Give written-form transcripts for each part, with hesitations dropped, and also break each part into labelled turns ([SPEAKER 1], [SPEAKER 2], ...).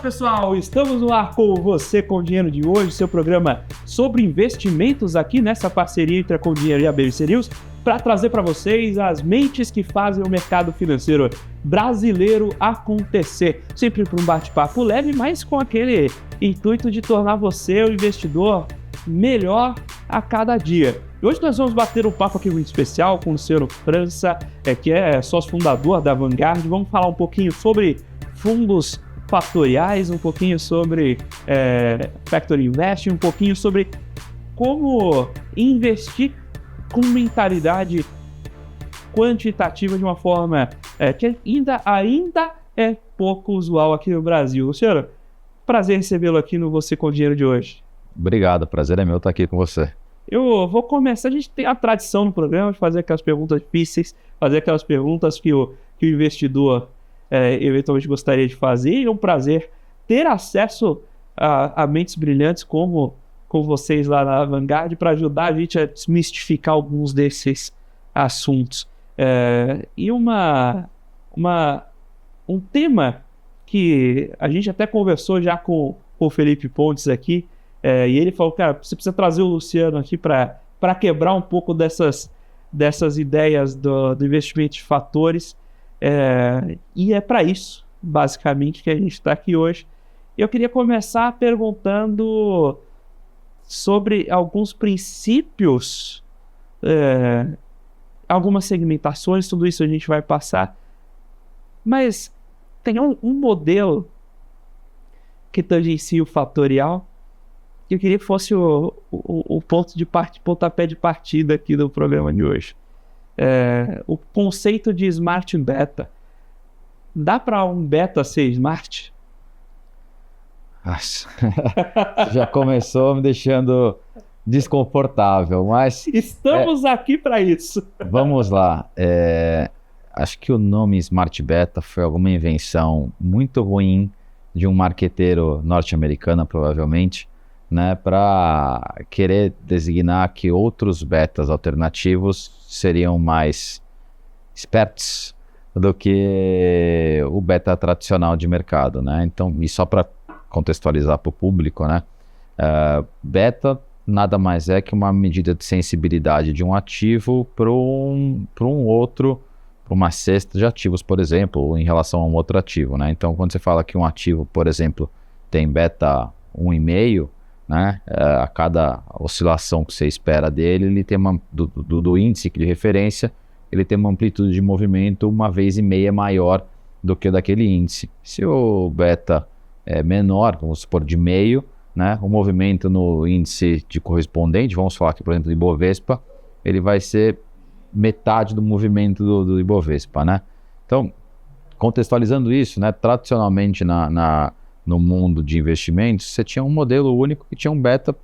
[SPEAKER 1] Pessoal, estamos no ar com você com o Dinheiro de hoje, seu programa sobre investimentos aqui nessa parceria entre a Com Dinheiro e a BBC News, para trazer para vocês as mentes que fazem o mercado financeiro brasileiro acontecer. Sempre para um bate-papo leve, mas com aquele intuito de tornar você um investidor melhor a cada dia. E hoje nós vamos bater um papo aqui muito especial com o senhor França, que é sócio fundador da Vanguard. Vamos falar um pouquinho sobre fundos fatoriais, um pouquinho sobre Factor Investing, um pouquinho sobre como investir com mentalidade quantitativa de uma forma que ainda é pouco usual aqui no Brasil. Senhor, prazer recebê-lo aqui no Você com Dinheiro de hoje.
[SPEAKER 2] Obrigado, prazer é meu estar aqui com você.
[SPEAKER 1] Eu vou começar, a gente tem a tradição no programa de fazer aquelas perguntas difíceis, fazer aquelas perguntas que o investidor eventualmente gostaria de fazer, e é um prazer ter acesso a mentes brilhantes como vocês lá na Vanguard para ajudar a gente a desmistificar alguns desses assuntos. E um tema que a gente até conversou já com o Felipe Pontes aqui, e ele falou, cara, você precisa trazer o Luciano aqui para quebrar um pouco dessas ideias do investimento de fatores, e é para isso, basicamente, que a gente está aqui hoje. Eu queria começar perguntando sobre alguns princípios, algumas segmentações, tudo isso a gente vai passar, mas tem um modelo que tangencia o fatorial, que eu queria que fosse o pontapé de partida aqui do programa de hoje. O conceito de Smart Beta. Dá para um beta ser smart?
[SPEAKER 2] Já começou me deixando desconfortável, mas...
[SPEAKER 1] Estamos aqui para isso.
[SPEAKER 2] Vamos lá. Acho que o nome Smart Beta foi alguma invenção muito ruim de um marqueteiro norte-americano, provavelmente, né, para querer designar que outros betas alternativos seriam mais espertos do que o beta tradicional de mercado, né? Então, e só para contextualizar para o público, né, beta nada mais é que uma medida de sensibilidade de um ativo para uma cesta de ativos, por exemplo, em relação a um outro ativo, né? Então, quando você fala que um ativo, por exemplo, tem beta 1,5, né, a cada oscilação que você espera dele, ele tem do índice de referência, ele tem uma amplitude de movimento 1,5 vezes maior do que o daquele índice. Se o beta é menor, vamos supor de meio, né, o movimento no índice de correspondente, vamos falar aqui, por exemplo, do Ibovespa, ele vai ser metade do movimento do Ibovespa, né? Então, contextualizando isso, né, tradicionalmente no mundo de investimentos, você tinha um modelo único que tinha um beta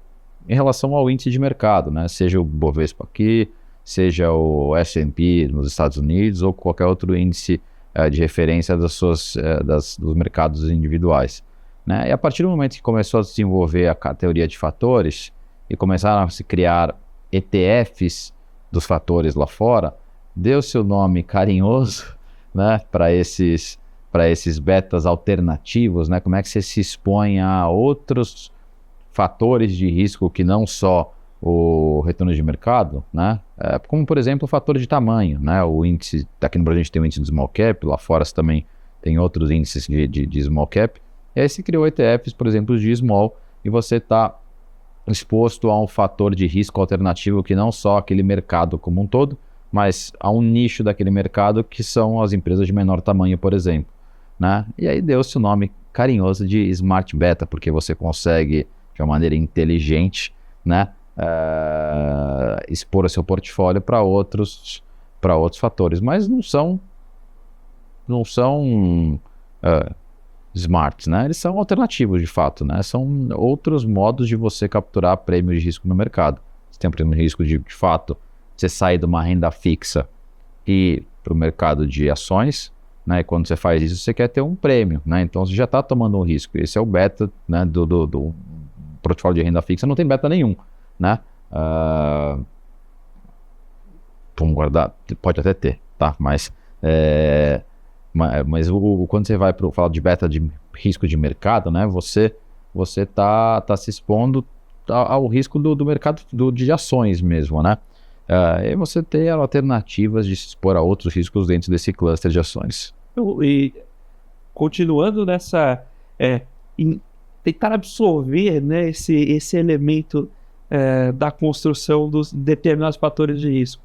[SPEAKER 2] em relação ao índice de mercado, né? Seja o Bovespa aqui, seja o S&P nos Estados Unidos ou qualquer outro índice de referência dos mercados individuais, né? E a partir do momento que começou a se desenvolver a teoria de fatores e começaram a se criar ETFs dos fatores lá fora, deu-se o nome carinhoso, né, para esses betas alternativos, né? Como é que você se expõe a outros fatores de risco que não só o retorno de mercado, né? Como, por exemplo, o fator de tamanho, né? O índice, aqui no Brasil a gente tem o índice do small cap, lá fora você também tem outros índices de small cap, e aí se criou ETFs, por exemplo, de small, e você está exposto a um fator de risco alternativo que não só aquele mercado como um todo, mas a um nicho daquele mercado que são as empresas de menor tamanho, por exemplo, né? E aí deu-se o nome carinhoso de Smart Beta, porque você consegue, de uma maneira inteligente, né, expor o seu portfólio para outros fatores, mas não são smarts, né? Eles são alternativos de fato, né? São outros modos de você capturar prêmio de risco no mercado. Você tem um prêmio de risco de fato, você sai de uma renda fixa e para o mercado de ações, né? E quando você faz isso, você quer ter um prêmio, né? Então você já está tomando um risco. Esse é o beta, né, do portfólio de renda fixa, não tem beta nenhum, né? Vamos guardar, pode até ter, tá? Mas quando você vai para falar de beta de risco de mercado, né? Você tá se expondo ao risco do mercado de ações mesmo, né? E você tem alternativas de se expor a outros riscos dentro desse cluster de ações.
[SPEAKER 1] E continuando nessa... em tentar absorver, né, esse elemento da construção dos determinados fatores de risco.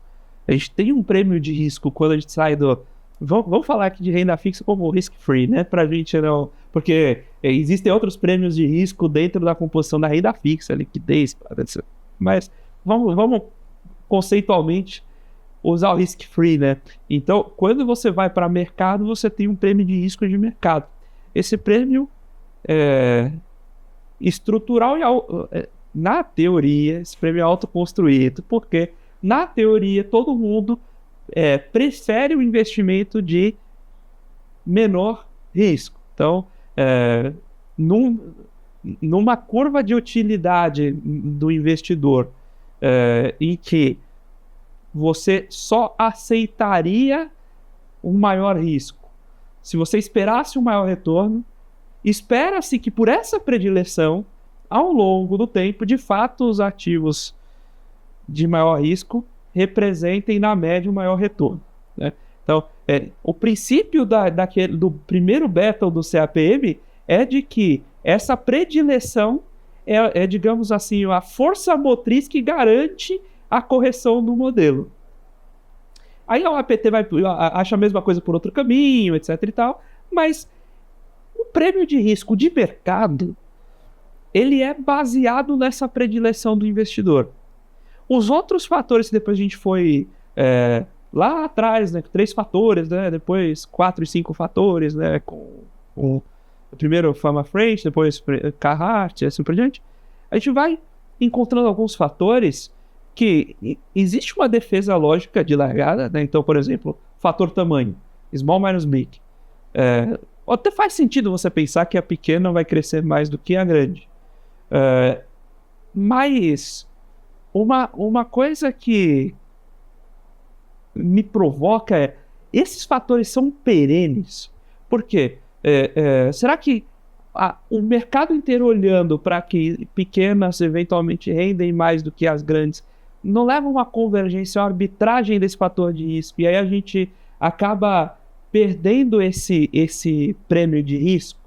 [SPEAKER 1] A gente tem um prêmio de risco quando a gente sai do... Vamos falar aqui de renda fixa como risk-free, né? Pra gente não... Porque existem outros prêmios de risco dentro da composição da renda fixa, liquidez, mas vamos conceitualmente usar o risk-free, né? Então, quando você vai para mercado, você tem um prêmio de risco de mercado. Esse prêmio estrutural e na teoria, esse prêmio é autoconstruído, porque na teoria todo mundo prefere o investimento de menor risco. Então, numa curva de utilidade do investidor em que você só aceitaria um maior risco se você esperasse um maior retorno, espera-se que por essa predileção, ao longo do tempo, de fato, os ativos de maior risco representem, na média, um maior retorno, né? Então, o princípio do primeiro battle do CAPM é de que essa predileção digamos assim, a força motriz que garante a correção do modelo. Aí o APT acha a mesma coisa por outro caminho, etc e tal, mas o prêmio de risco de mercado, ele é baseado nessa predileção do investidor. Os outros fatores que depois a gente foi lá atrás, né, 3 fatores, né, depois 4 e 5 fatores, né, com o primeiro Fama French, depois Carhart, assim por diante, a gente vai encontrando alguns fatores que existe uma defesa lógica de largada, né? Então, por exemplo, fator tamanho, small minus big. Até faz sentido você pensar que a pequena vai crescer mais do que a grande. Mas uma coisa que me provoca esses fatores são perenes. Por quê? Será que o mercado inteiro olhando para que pequenas eventualmente rendem mais do que as grandes não leva uma convergência, uma arbitragem desse fator de risco, e aí a gente acaba perdendo esse prêmio de risco?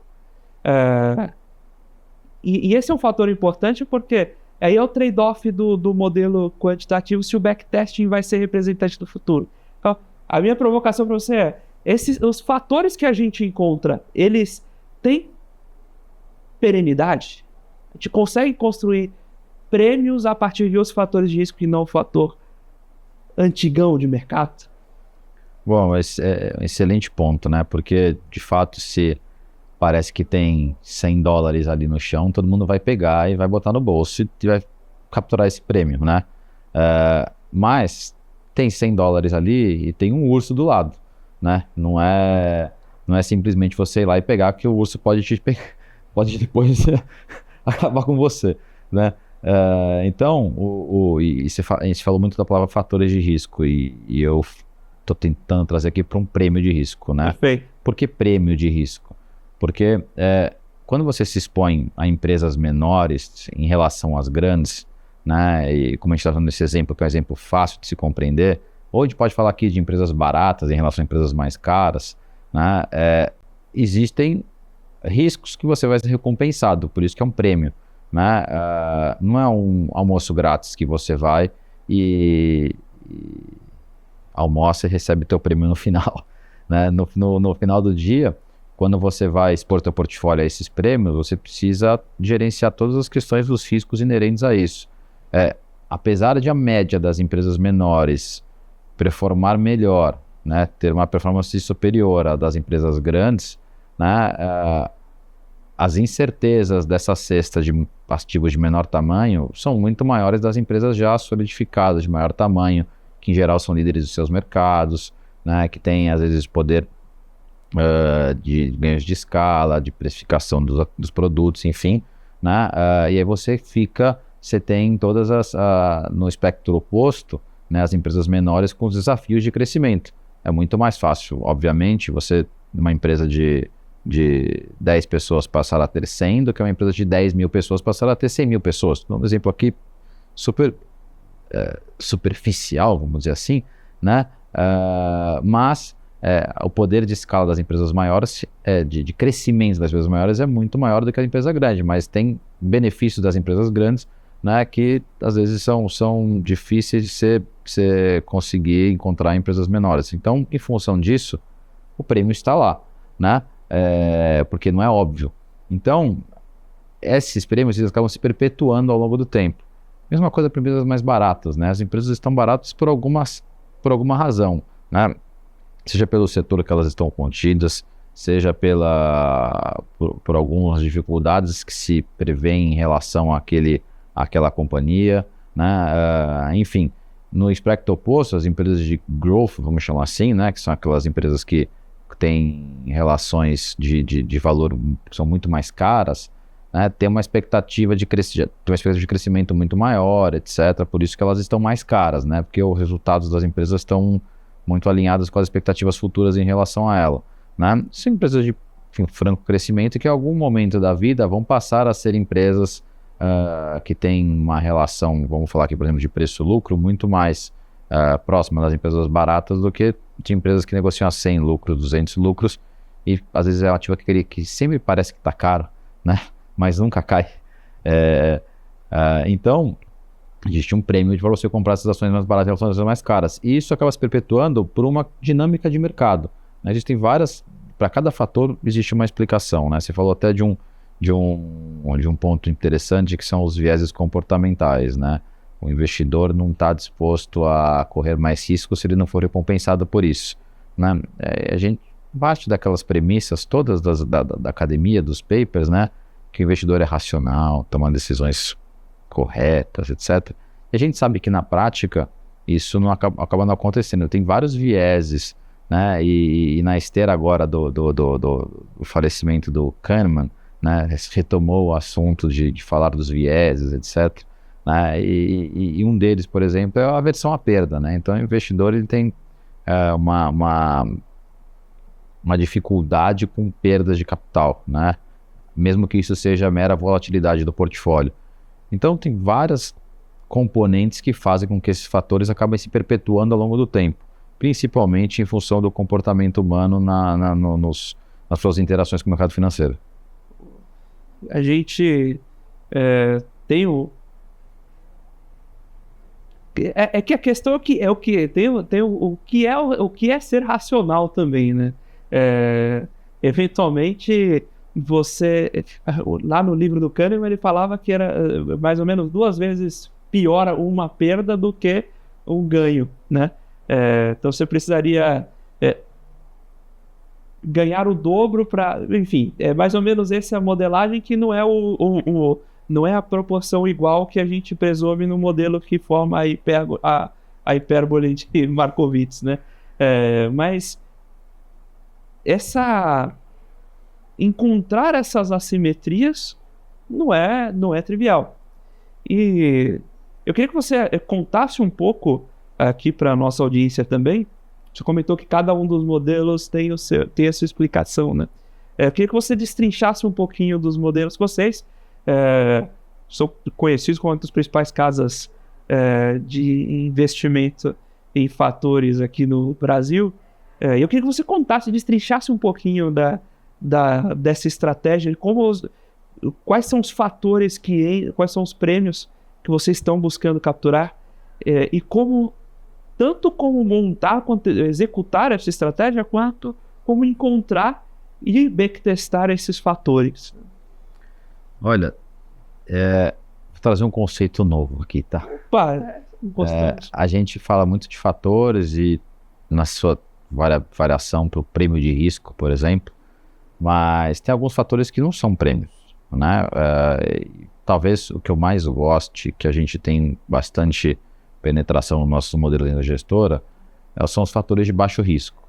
[SPEAKER 1] E esse é um fator importante porque aí é o trade-off do modelo quantitativo, se o backtesting vai ser representante do futuro. Então, a minha provocação para você os fatores que a gente encontra, eles têm perenidade? A gente consegue construir prêmios a partir de outros fatores de risco e não o fator antigão de mercado?
[SPEAKER 2] Bom, esse é um excelente ponto, né? Porque, de fato, se parece que tem $100 ali no chão, todo mundo vai pegar e vai botar no bolso e vai capturar esse prêmio, né? Mas tem $100 ali e tem um urso do lado, né? Não é simplesmente você ir lá e pegar, que o urso pode pode depois acabar com você, né? Então, a gente falou muito da palavra fatores de risco e eu estou tentando trazer aqui para um prêmio de risco, né?
[SPEAKER 1] Perfeito.
[SPEAKER 2] Por que prêmio de risco? Porque quando você se expõe a empresas menores em relação às grandes, né? E como a gente está dando esse exemplo, que é um exemplo fácil de se compreender, ou a gente pode falar aqui de empresas baratas em relação a empresas mais caras, né? Existem riscos que você vai ser recompensado, por isso que é um prêmio, né? Não é um almoço grátis que você vai e almoça e recebe teu prêmio no final, né? No final do dia, quando você vai expor teu portfólio a esses prêmios, você precisa gerenciar todas as questões dos riscos inerentes a isso. Apesar de a média das empresas menores performar melhor, né, ter uma performance superior à das empresas grandes, né, as incertezas dessa cesta de ativos de menor tamanho são muito maiores das empresas já solidificadas, de maior tamanho, que em geral são líderes dos seus mercados, né, que têm às vezes poder de ganhos de escala, de precificação dos produtos, enfim, né, e aí você tem todas no espectro oposto, né, as empresas menores com os desafios de crescimento. É muito mais fácil, obviamente, você, uma empresa de de 10 pessoas passar a ter 100 do que uma empresa de 10 mil pessoas passar a ter 100 mil pessoas. Um exemplo aqui super superficial, vamos dizer assim, né? Mas o poder de escala das empresas maiores, de crescimento das empresas maiores é muito maior do que a empresa grande, mas tem benefícios das empresas grandes, né, que às vezes são difíceis de você conseguir encontrar em empresas menores. Então, em função disso, o prêmio está lá, né? Porque não é óbvio. Então, esses prêmios eles acabam se perpetuando ao longo do tempo. Mesma coisa para empresas mais baratas, né? As empresas estão baratas por alguma razão, né? Seja pelo setor que elas estão contidas, seja por algumas dificuldades que se prevêem em relação àquela companhia, né? Enfim, no espectro oposto, as empresas de growth, vamos chamar assim, né? Que são aquelas empresas que têm relações de valor que são muito mais caras, né? Tem uma expectativa de crescimento muito maior, etc. Por isso que elas estão mais caras, né? Porque os resultados das empresas estão muito alinhados com as expectativas futuras em relação a ela, né? São empresas de franco crescimento que em algum momento da vida vão passar a ser empresas que têm uma relação, vamos falar aqui, por exemplo, de preço-lucro muito mais próxima das empresas baratas do que de empresas que negociam a 100 lucros, 200 lucros, e às vezes é uma ativa que sempre parece que está caro, né? Mas nunca cai. Então, existe um prêmio para você comprar essas ações mais baratas e ações mais caras. E isso acaba se perpetuando por uma dinâmica de mercado, né? Existem para cada fator existe uma explicação, né? Você falou até de um ponto interessante que são os vieses comportamentais, né? O investidor não está disposto a correr mais risco se ele não for recompensado por isso, né? A gente parte daquelas premissas todas da academia, dos papers, né? Que o investidor é racional, toma decisões corretas, etc. E a gente sabe que na prática isso não acaba não acontecendo. Tem vários vieses, né? E na esteira agora do falecimento do Kahneman, né? Retomou o assunto de falar dos vieses, etc. Né? E um deles, por exemplo, é a aversão à perda, né? Então o investidor ele tem uma dificuldade com perdas de capital, né? Mesmo que isso seja a mera volatilidade do portfólio. Então tem várias componentes que fazem com que esses fatores acabem se perpetuando ao longo do tempo, principalmente em função do comportamento humano nas suas interações com o mercado financeiro.
[SPEAKER 1] A gente tem o... que a questão é o que tem o que é ser racional também, né? Eventualmente você, lá no livro do Kahneman, ele falava que era mais ou menos 2 vezes pior uma perda do que um ganho, né? Então você precisaria ganhar o dobro para... Enfim, mais ou menos essa modelagem que não é não é a proporção igual que a gente presume no modelo que forma a hipérbole de Markowitz, né? Mas encontrar essas assimetrias não é trivial. E eu queria que você contasse um pouco aqui para a nossa audiência também. Você comentou que cada um dos modelos tem a sua explicação, né? Eu queria que você destrinchasse um pouquinho dos modelos que vocês são conhecidos como uma das principais casas de investimento em fatores aqui no Brasil. Eu queria que você contasse, destrinchasse um pouquinho dessa estratégia, quais são os fatores quais são os prêmios que vocês estão buscando capturar, e tanto como montar, quanto executar essa estratégia, quanto como encontrar e backtestar esses fatores.
[SPEAKER 2] Olha, vou trazer um conceito novo aqui, tá?
[SPEAKER 1] Opa,
[SPEAKER 2] a gente fala muito de fatores e na sua variação para o prêmio de risco, por exemplo, mas tem alguns fatores que não são prêmios, né? Talvez o que eu mais goste, que a gente tem bastante penetração no nosso modelo da gestora, são os fatores de baixo risco,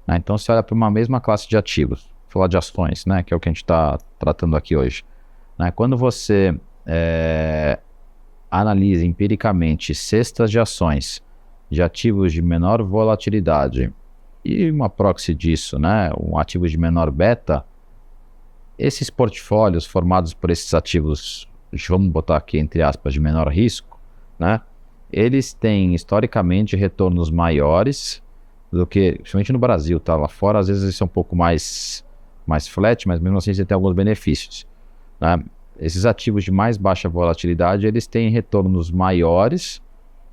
[SPEAKER 2] né? Então, se olha para uma mesma classe de ativos, vou falar de ações, né? Que é o que a gente está tratando aqui hoje, né? Quando você analisa empiricamente cestas de ações de ativos de menor volatilidade e uma proxy disso, né? Um ativo de menor beta, esses portfólios formados por esses ativos, vamos botar aqui entre aspas, de menor risco, né? Eles têm historicamente retornos maiores do que, principalmente no Brasil, tá? Lá fora às vezes eles são um pouco mais flat, mas mesmo assim você tem alguns benefícios, né? Esses ativos de mais baixa volatilidade, eles têm retornos maiores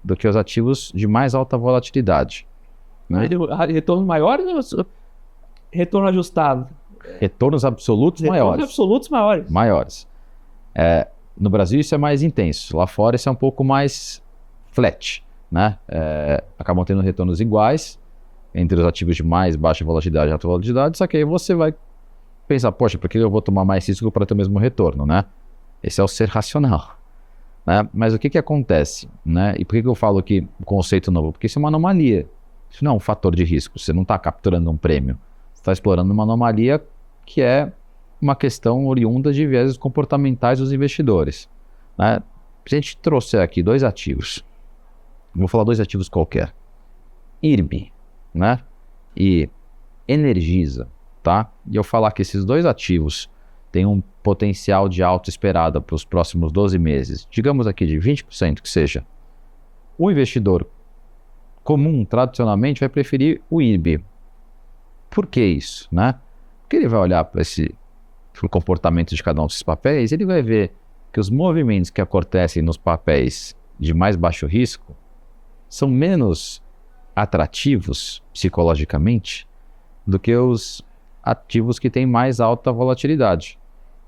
[SPEAKER 2] do que os ativos de mais alta volatilidade, né?
[SPEAKER 1] Retornos maiores ou retorno ajustado?
[SPEAKER 2] Retornos absolutos
[SPEAKER 1] Retornos absolutos maiores.
[SPEAKER 2] Maiores. No Brasil isso é mais intenso, lá fora isso é um pouco mais flat, né? Acabam tendo retornos iguais entre os ativos de mais baixa volatilidade e alta volatilidade, só que aí você vai pensar, poxa, por que eu vou tomar mais risco para ter o mesmo retorno, né? Esse é o ser racional, né? Mas o que acontece, né? E por que eu falo que o conceito novo? Porque isso é uma anomalia, isso não é um fator de risco, você não está capturando um prêmio, você está explorando uma anomalia que é uma questão oriunda de vieses comportamentais dos investidores, né? Se a gente trouxer aqui dois ativos, vou falar dois ativos qualquer, IRB, né? E Energisa, tá? E eu falar que esses dois ativos têm um potencial de alta esperada para os próximos 12 meses, digamos aqui de 20% que seja, o investidor comum, tradicionalmente, vai preferir o IRB. Por que isso, né? Porque ele vai olhar para o comportamento de cada um desses papéis, ele vai ver que os movimentos que acontecem nos papéis de mais baixo risco são menos atrativos psicologicamente do que os ativos que têm mais alta volatilidade.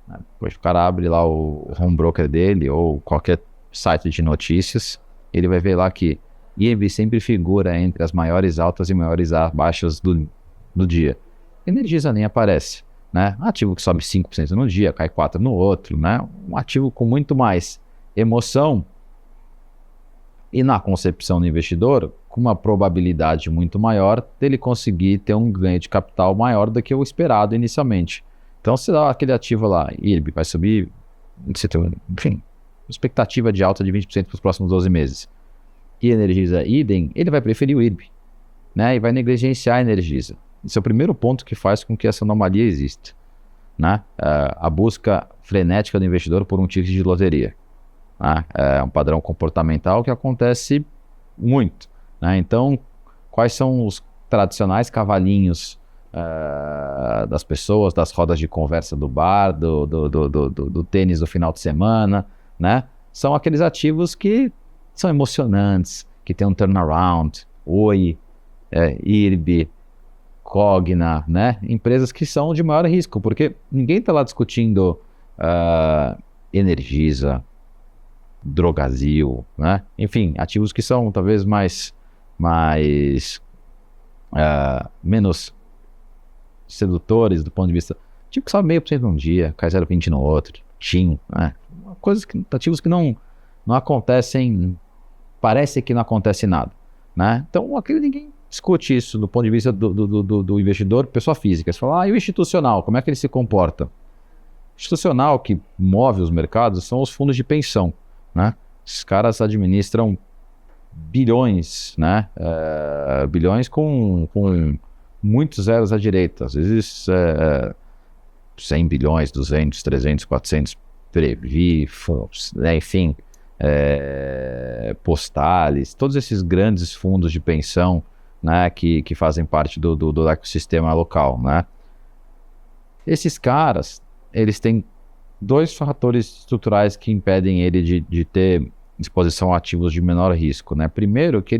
[SPEAKER 2] Depois o cara abre lá o home broker dele ou qualquer site de notícias, ele vai ver lá que IRB sempre figura entre as maiores altas e maiores baixas do dia. Energisa nem aparece, né? Ativo que sobe 5% no dia, cai 4% no outro, né? Um ativo com muito mais emoção e na concepção do investidor, com uma probabilidade muito maior dele conseguir ter um ganho de capital maior do que o esperado inicialmente. Então, se dá aquele ativo lá, IRB vai subir, enfim, expectativa de alta de 20% para os próximos 12 meses. E Energisa idem, ele vai preferir o IRB, né? E vai negligenciar a Energisa. Esse é o primeiro ponto que faz com que essa anomalia exista, né? A busca frenética do investidor por um ticket de loteria. É um padrão comportamental que acontece muito, né? Então, quais são os tradicionais cavalinhos das pessoas, das rodas de conversa do bar, do tênis do final de semana, né? São aqueles ativos que são emocionantes, que tem um turnaround, Oi, IRB, Cogna, né? Empresas que são de maior risco, porque ninguém está lá discutindo Energisa, Drogasil, né? Enfim, ativos que são talvez menos sedutores do ponto de vista, tipo que sobe 0,5% num dia, cai 0,20% no outro, né? Ativos que não acontecem, parece que não acontece nada, né? Então, ninguém discute isso do ponto de vista do investidor, pessoa física. Você fala, e o institucional, como é que ele se comporta? O institucional que move os mercados são os fundos de pensão, né? Esses caras administram bilhões, né? Bilhões com muitos zeros à direita, às vezes 100 bilhões, 200, 300, 400, Previ, né? Enfim, Postales, todos esses grandes fundos de pensão, né? Que fazem parte do ecossistema local, né? Esses caras, eles têm dois fatores estruturais que impedem ele de ter exposição a ativos de menor risco, né? Primeiro, que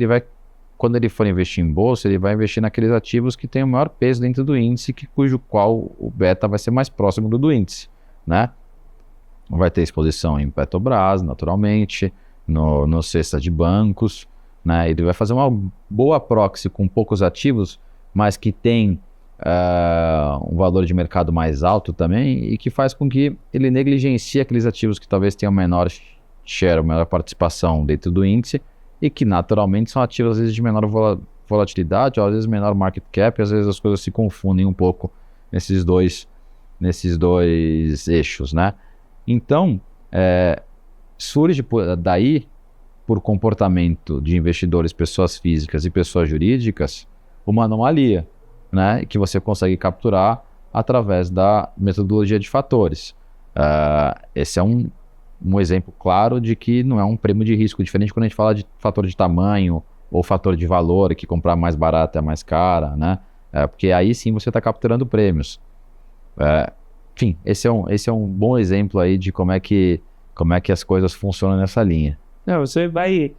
[SPEAKER 2] quando ele for investir em bolsa, ele vai investir naqueles ativos que têm o maior peso dentro do índice, cujo qual o beta vai ser mais próximo do índice, né? Vai ter exposição em Petrobras, naturalmente, no cesta de bancos, né? Ele vai fazer uma boa proxy com poucos ativos, mas que tem um valor de mercado mais alto também e que faz com que ele negligencie aqueles ativos que talvez tenham menor share, menor participação dentro do índice e que naturalmente são ativos às vezes de menor volatilidade, ou às vezes menor market cap, e às vezes as coisas se confundem um pouco nesses dois eixos, né? Então, surge daí, por comportamento de investidores, pessoas físicas e pessoas jurídicas, uma anomalia, né? Que você consegue capturar através da metodologia de fatores. Esse é um exemplo claro de que não é um prêmio de risco, diferente quando a gente fala de fator de tamanho ou fator de valor, que comprar mais barato é mais cara, né? Porque aí sim você está capturando prêmios. Enfim, esse é um bom exemplo aí de como é que as coisas funcionam nessa linha.
[SPEAKER 1] Você vai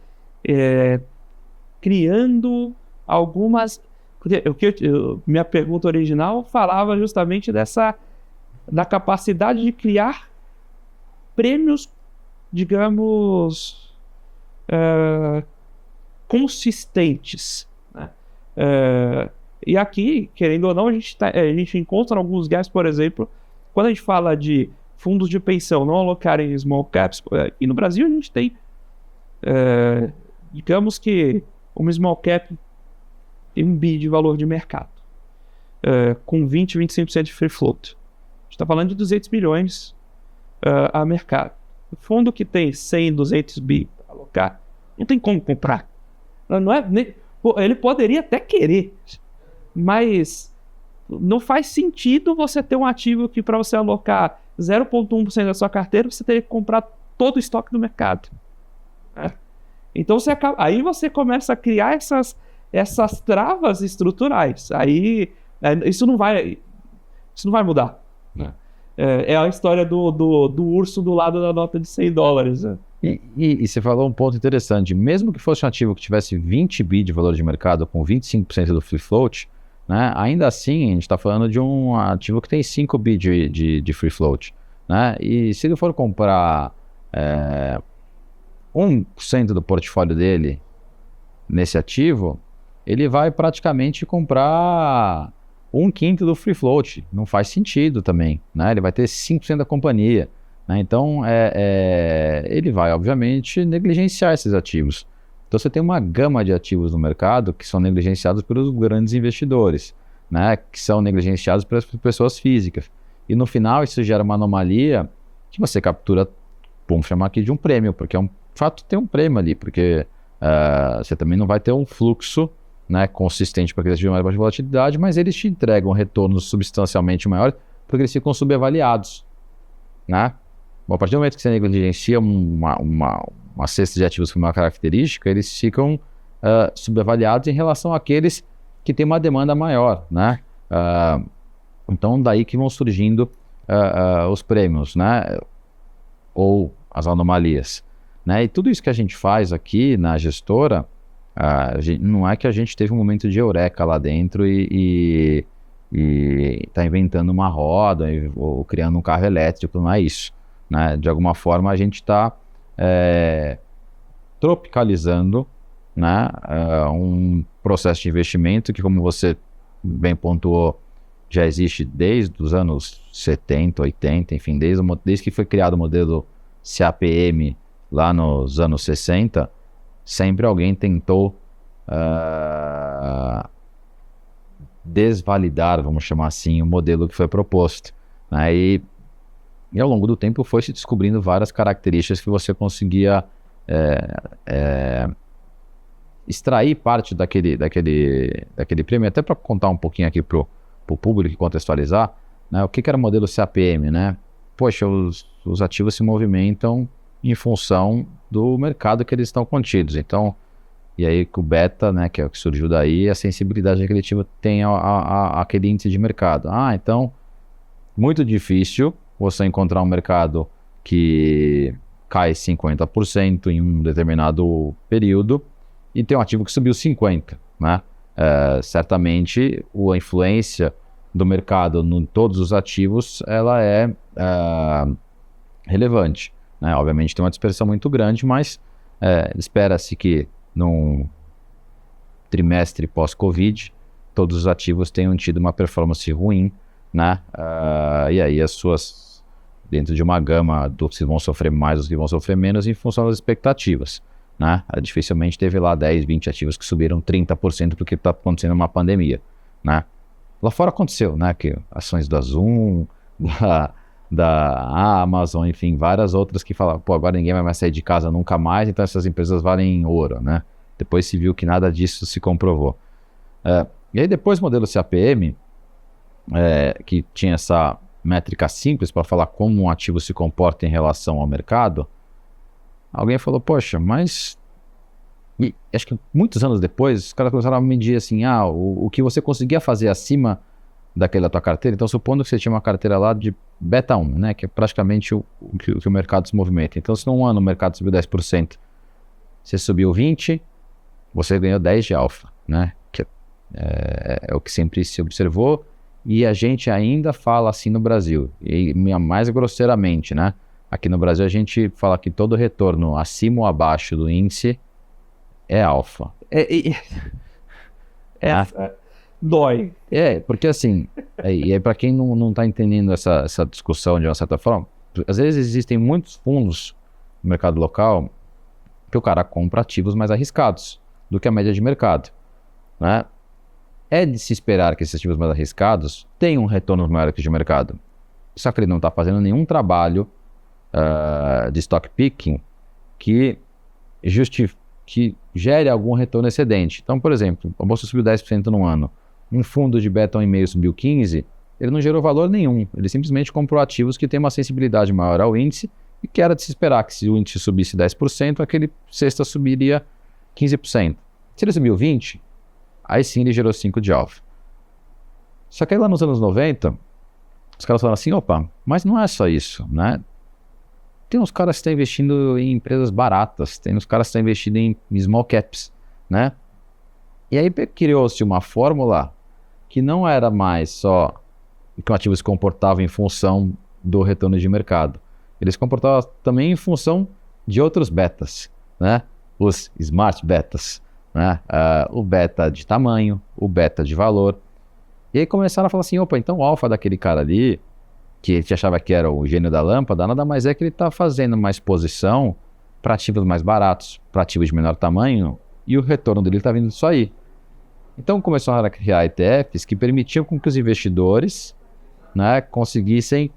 [SPEAKER 1] criando algumas... Minha pergunta original falava justamente da capacidade de criar prêmios, digamos, consistentes, né? E aqui, querendo ou não, a gente encontra alguns gaps, por exemplo, quando a gente fala de fundos de pensão não alocarem em small caps, e no Brasil a gente tem, digamos que uma small cap tem um bi de valor de mercado, com 20, 25% de free float. A gente está falando de 200 bilhões a mercado. O fundo que tem 100, 200 bi para alocar, não tem como comprar. Ele poderia até querer, mas não faz sentido você ter um ativo que, para você alocar 0,1% da sua carteira, você teria que comprar todo o estoque do mercado. Então aí você começa a criar essas travas estruturais. Aí isso não vai mudar. É a história do urso do lado da nota de $100. Né?
[SPEAKER 2] E você falou um ponto interessante. Mesmo que fosse um ativo que tivesse 20 bi de valor de mercado com 25% do free float, né, ainda assim a gente está falando de um ativo que tem 5 bi de free float. Né? E se ele for comprar 1% do portfólio dele nesse ativo, ele vai praticamente comprar 1/5 do free float. Não faz sentido também, né? Ele vai ter 5% da companhia, né? Então ele vai obviamente negligenciar esses ativos. Então você tem uma gama de ativos no mercado que são negligenciados pelos grandes investidores, né? Que são negligenciados pelas pessoas físicas, e no final isso gera uma anomalia que você captura, vamos chamar aqui de um prêmio, porque é um fato ter um prêmio ali, porque você também não vai ter um fluxo, né, consistente para aqueles ativos mais baixa volatilidade, mas eles te entregam retornos substancialmente maiores porque eles ficam subavaliados, né? Bom, a partir do momento que você negligencia uma cesta de ativos com uma característica, eles ficam subavaliados em relação àqueles que têm uma demanda maior, né? Então daí que vão surgindo os prêmios, né? Ou as anomalias, né? E tudo isso que a gente faz aqui na gestora, não é que a gente teve um momento de eureka lá dentro e está inventando uma roda ou criando um carro elétrico, não é isso, né? De alguma forma a gente está tropicalizando, né, um processo de investimento que, como você bem pontuou, já existe desde os anos 70, 80, enfim, desde que foi criado o modelo CAPM lá nos anos 60, sempre alguém tentou desvalidar, vamos chamar assim, o modelo que foi proposto, né? E ao longo do tempo foi se descobrindo várias características que você conseguia extrair parte daquele prêmio, até para contar um pouquinho aqui pro público e contextualizar, né? O que era o modelo CAPM, né? Poxa, os ativos se movimentam em função do mercado que eles estão contidos. Então, e aí com o beta, né, que é o que surgiu daí, a sensibilidade que aquele ativo tem àquele índice de mercado. Então, muito difícil você encontrar um mercado que cai 50% em um determinado período e tem um ativo que subiu 50%, né? Certamente a influência do mercado em todos os ativos ela é relevante, né? Obviamente tem uma dispersão muito grande, mas espera-se que num trimestre pós-Covid todos os ativos tenham tido uma performance ruim, né? E aí as suas, dentro de uma gama dos que vão sofrer mais, dos que vão sofrer menos, em função das expectativas, né? Dificilmente teve lá 10, 20 ativos que subiram 30% porque está acontecendo uma pandemia, né? Lá fora aconteceu, né? Que ações da Zoom, da Amazon, enfim, várias outras que falavam, pô, agora ninguém vai mais sair de casa nunca mais, então essas empresas valem ouro, né? Depois se viu que nada disso se comprovou. E aí depois o modelo CAPM, que tinha essa métrica simples para falar como um ativo se comporta em relação ao mercado, alguém falou, poxa, mas... E acho que muitos anos depois, os caras começaram a medir assim, o que você conseguia fazer acima daquela tua carteira. Então, supondo que você tinha uma carteira lá de beta 1, né, que é praticamente o que o mercado se movimenta. Então, se num ano o mercado subiu 10%, você subiu 20%, você ganhou 10 de alfa, né, que é o que sempre se observou, e a gente ainda fala assim no Brasil, e mais grosseiramente, né. Aqui no Brasil a gente fala que todo retorno acima ou abaixo do índice é alfa.
[SPEAKER 1] Dói.
[SPEAKER 2] Porque assim, e aí para quem não está entendendo essa discussão de uma certa forma, às vezes existem muitos fundos no mercado local que o cara compra ativos mais arriscados do que a média de mercado, né? É de se esperar que esses ativos mais arriscados tenham um retorno maior que o de mercado. Só que ele não está fazendo nenhum trabalho de stock picking que gere algum retorno excedente. Então, por exemplo, a bolsa subiu 10% no ano, um fundo de beta 1,5 subiu 15%, ele não gerou valor nenhum, ele simplesmente comprou ativos que têm uma sensibilidade maior ao índice e que era de se esperar que se o índice subisse 10%, aquele cesta subiria 15%. Se ele subiu 20%, aí sim ele gerou 5% de alfa. Só que aí lá nos anos 90, os caras falaram assim, opa, mas não é só isso, né? Tem uns caras que estão investindo em empresas baratas, tem uns caras que estão investindo em small caps, né? E aí criou-se uma fórmula que não era mais só que o ativo se comportava em função do retorno de mercado. Ele se comportava também em função de outros betas, né? Os smart betas, né? O beta de tamanho, o beta de valor. E aí começaram a falar assim, opa, então o alfa daquele cara ali, que a gente achava que era o gênio da lâmpada, nada mais é que ele está fazendo uma exposição para ativos mais baratos, para ativos de menor tamanho, e o retorno dele está vindo disso aí. Então começaram a criar ETFs que permitiam com que os investidores, né, conseguissem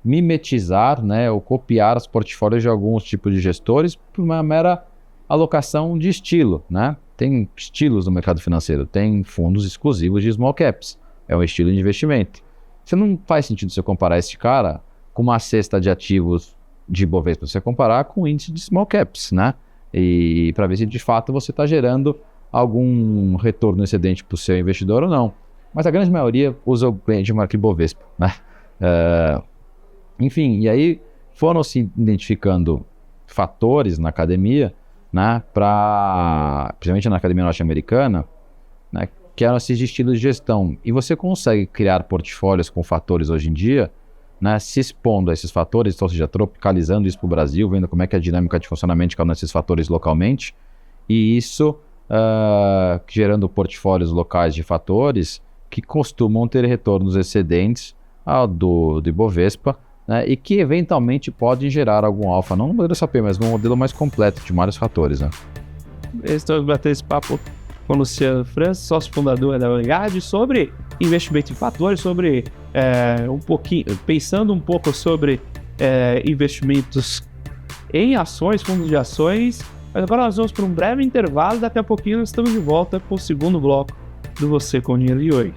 [SPEAKER 2] mimetizar, né, ou copiar os portfólios de alguns tipos de gestores por uma mera alocação de estilo, né? Tem estilos no mercado financeiro, tem fundos exclusivos de small caps, é um estilo de investimento. Você não faz sentido você comparar esse cara com uma cesta de ativos de Bovespa, você comparar com o índice de small caps, né? E para ver se de fato você está gerando algum retorno excedente para o seu investidor ou não. Mas a grande maioria usa o benchmark Bovespa, né? Enfim, e aí foram se identificando fatores na academia, né? Principalmente na academia norte-americana, né? Que eram esses estilos de gestão. E você consegue criar portfólios com fatores hoje em dia, né, se expondo a esses fatores, ou seja, tropicalizando isso para o Brasil, vendo como é que é a dinâmica de funcionamento de cada um desses fatores localmente, e isso gerando portfólios locais de fatores que costumam ter retornos excedentes ao do Ibovespa, né, e que eventualmente podem gerar algum alfa, não no modelo SAP, mas num modelo mais completo de vários fatores. Né?
[SPEAKER 1] Estamos batendo esse papo com o Luciano França, sócio fundador da Vanguard, sobre investimento em fatores, sobre pensando um pouco sobre investimentos em ações, fundos de ações. Mas agora nós vamos para um breve intervalo, daqui a pouquinho nós estamos de volta para o segundo bloco do Você com Dinheiro de hoje.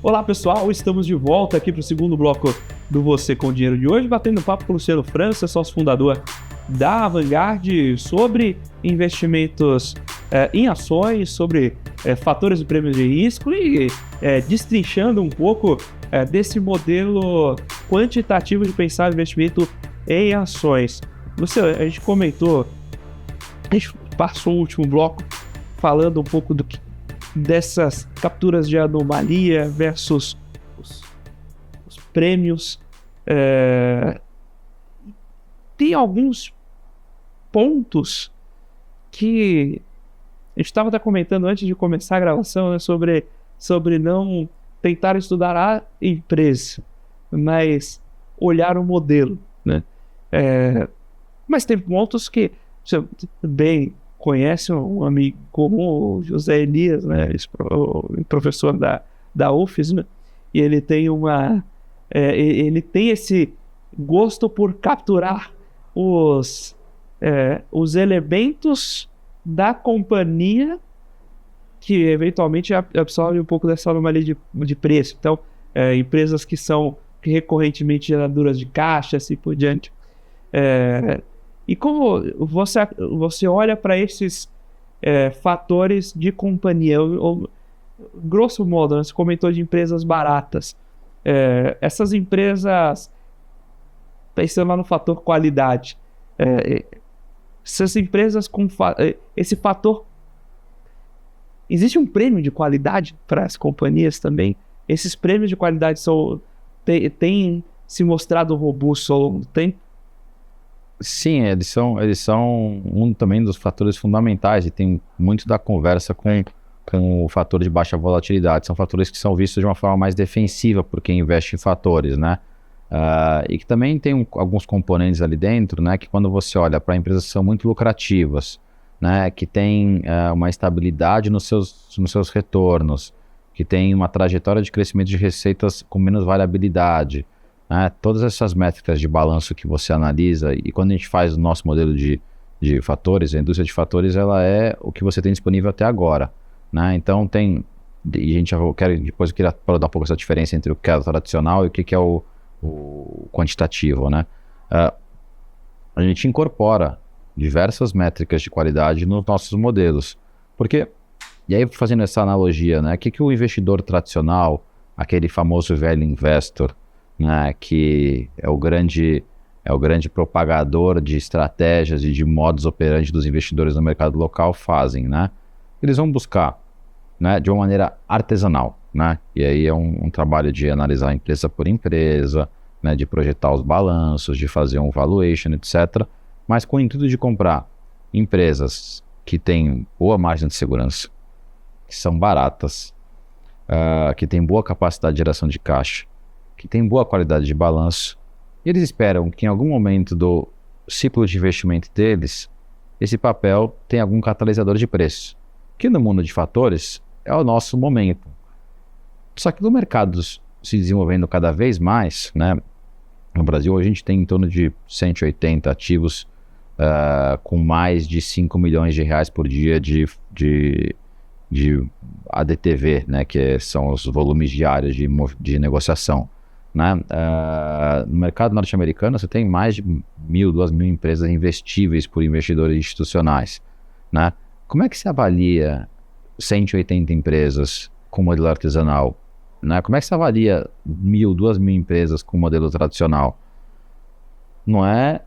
[SPEAKER 1] Olá pessoal, estamos de volta aqui para o segundo bloco do Você com Dinheiro de hoje, batendo papo com o Luciano França, sócio fundador da Vanguard, sobre investimentos em ações, sobre fatores de prêmio de risco e destrinchando um pouco desse modelo quantitativo de pensar investimento em ações. Luciano, a gente comentou, a gente passou o último bloco falando um pouco dessas capturas de anomalia versus os prêmios. Tem alguns pontos que a gente estava até comentando antes de começar a gravação, né, sobre não tentar estudar a empresa, mas olhar o modelo, né? Mas tem pontos que você bem conhece, um amigo como o José Elias, né, professor da UFES, né? E ele tem ele tem esse gosto por capturar os elementos da companhia que eventualmente absorve um pouco dessa anomalia de preço. Então, empresas que são recorrentemente geradoras de caixa, assim por diante. E como você olha para esses fatores de companhia, grosso modo, né, você comentou de empresas baratas. Essas empresas, pensando lá no fator qualidade, essas empresas com esse fator, existe um prêmio de qualidade para as companhias também? Esses prêmios de qualidade têm se mostrado robustos ao longo do tempo?
[SPEAKER 2] Sim, eles são um também dos fatores fundamentais, e tem muito da conversa com o fator de baixa volatilidade. São fatores que são vistos de uma forma mais defensiva por quem investe em fatores, né? E que também tem alguns componentes ali dentro, né? Que quando você olha para empresas que são muito lucrativas, né? Que tem uma estabilidade nos seus retornos, que tem uma trajetória de crescimento de receitas com menos variabilidade, né? Todas essas métricas de balanço que você analisa, e quando a gente faz o nosso modelo de fatores, a indústria de fatores, ela é o que você tem disponível até agora, né? Então depois eu queria falar um pouco essa diferença entre o que é o tradicional e o que é o quantitativo, né? A gente incorpora diversas métricas de qualidade nos nossos modelos, e aí fazendo essa analogia, né? O que o investidor tradicional, aquele famoso velho investor, né? Que é o grande propagador de estratégias e de modus operandi dos investidores no mercado local fazem, né? Eles vão buscar, né, de uma maneira artesanal, né? E aí é um trabalho de analisar empresa por empresa, né, de projetar os balanços, de fazer um valuation, etc. Mas com o intuito de comprar empresas que têm boa margem de segurança, que são baratas, que têm boa capacidade de geração de caixa, que têm boa qualidade de balanço. E eles esperam que em algum momento do ciclo de investimento deles, esse papel tenha algum catalisador de preço, que no mundo de fatores é o nosso momento. Só que no mercado se desenvolvendo cada vez mais, né? No Brasil hoje a gente tem em torno de 180 ativos com mais de 5 milhões de reais por dia de ADTV, né? Que são os volumes diários de negociação, né? No mercado norte-americano você tem mais de 1.000, 2.000 empresas investíveis por investidores institucionais, né? Como é que se avalia 180 empresas com modelo artesanal, né? Como é que se avalia 1.000, 2.000 empresas com modelo tradicional? Não é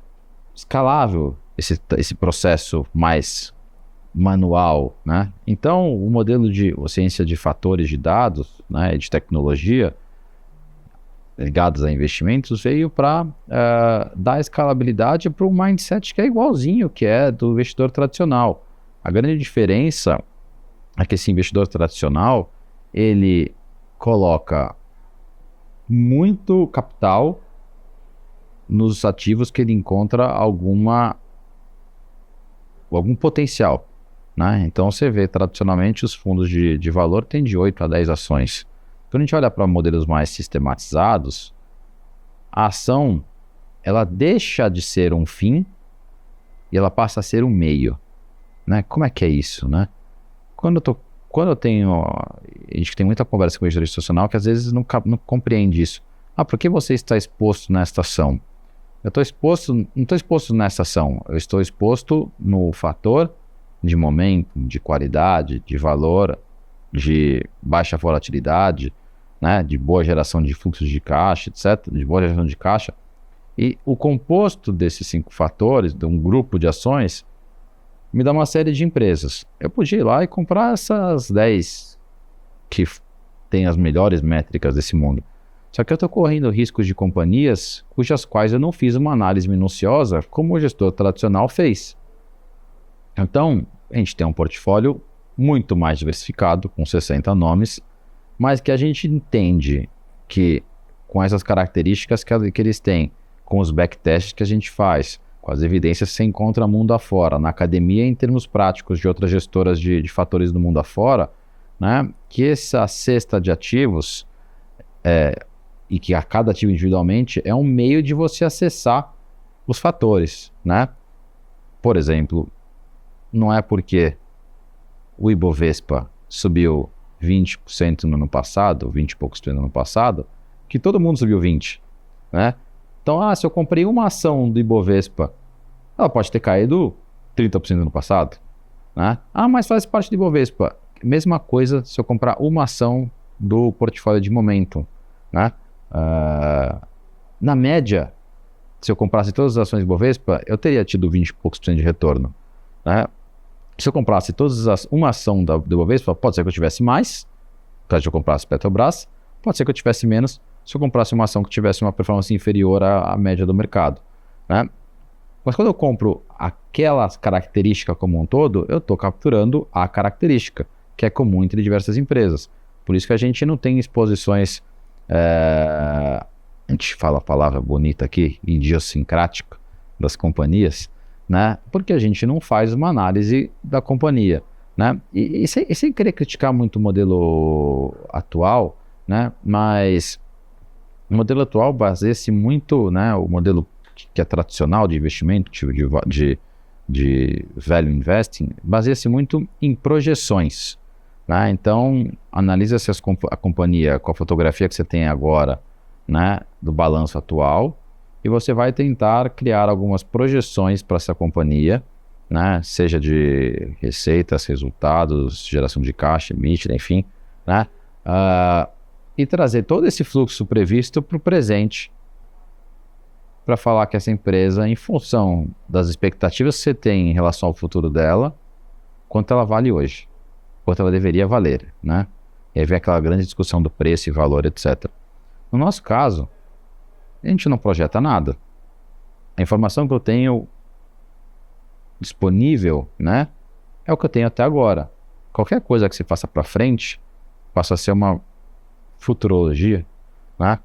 [SPEAKER 2] escalável esse processo mais manual, né? Então, o modelo de ciência de fatores de dados, né, de tecnologia ligados a investimentos veio para dar escalabilidade para um mindset que é igualzinho que é do investidor tradicional. A grande diferença é que esse investidor tradicional, ele coloca muito capital nos ativos que ele encontra algum potencial, né? Então você vê tradicionalmente os fundos de valor têm de 8 a 10 ações. Quando a gente olha para modelos mais sistematizados, a ação ela deixa de ser um fim e ela passa a ser um meio, né? Como é que é isso, né? Quando eu tenho, a gente tem muita conversa com o investidor institucional que às vezes não compreende isso. Por que você está exposto nesta ação? Não estou exposto nessa ação, eu estou exposto no fator de momento, de qualidade, de valor, de baixa volatilidade, né, de boa geração de fluxos de caixa, etc., de boa geração de caixa. E o composto desses 5 fatores, de um grupo de ações, me dá uma série de empresas. Eu podia ir lá e comprar essas 10 que têm as melhores métricas desse mundo. Só que eu estou correndo riscos de companhias cujas quais eu não fiz uma análise minuciosa como o gestor tradicional fez. Então, a gente tem um portfólio muito mais diversificado, com 60 nomes, mas que a gente entende que com essas características que eles têm, com os backtests que a gente faz, com as evidências que você encontra mundo afora, na academia em termos práticos de outras gestoras de fatores do mundo afora, né, que essa cesta de ativos, e que a cada ativo individualmente, é um meio de você acessar os fatores, né? Por exemplo, não é porque o Ibovespa subiu 20% no ano passado, 20 e poucos por cento no ano passado, que todo mundo subiu 20%, né? Então, se eu comprei uma ação do Ibovespa, ela pode ter caído 30% no ano passado, né? Mas faz parte do Ibovespa. Mesma coisa se eu comprar uma ação do portfólio de Momentum, né? Na média, se eu comprasse todas as ações do Ibovespa, eu teria tido 20 e poucos por cento de retorno, né? Se eu comprasse uma ação do Ibovespa, pode ser que eu tivesse mais, caso eu comprasse Petrobras, pode ser que eu tivesse menos se eu comprasse uma ação que tivesse uma performance inferior à média do mercado, né? Mas quando eu compro aquela característica como um todo, eu estou capturando a característica, que é comum entre diversas empresas. Por isso que a gente não tem exposições, a gente fala a palavra bonita aqui, idiosincrática das companhias, né? Porque a gente não faz uma análise da companhia, né? E sem querer criticar muito o modelo atual, né? Mas o modelo atual baseia-se muito, né? O modelo que é tradicional de investimento, de value investing, baseia-se muito em projeções, né? Então, analisa-se a companhia com a fotografia que você tem agora, né? Do balanço atual, e você vai tentar criar algumas projeções para essa companhia, né? Seja de receitas, resultados, geração de caixa, emite, enfim, né? E trazer todo esse fluxo previsto para o presente, para falar que essa empresa, em função das expectativas que você tem em relação ao futuro dela, quanto ela vale hoje, quanto ela deveria valer, né? E aí vem aquela grande discussão do preço e valor, etc. No nosso caso, a gente não projeta nada. A informação que eu tenho disponível, né, é o que eu tenho até agora. Qualquer coisa que se faça para frente passa a ser uma futurologia, né?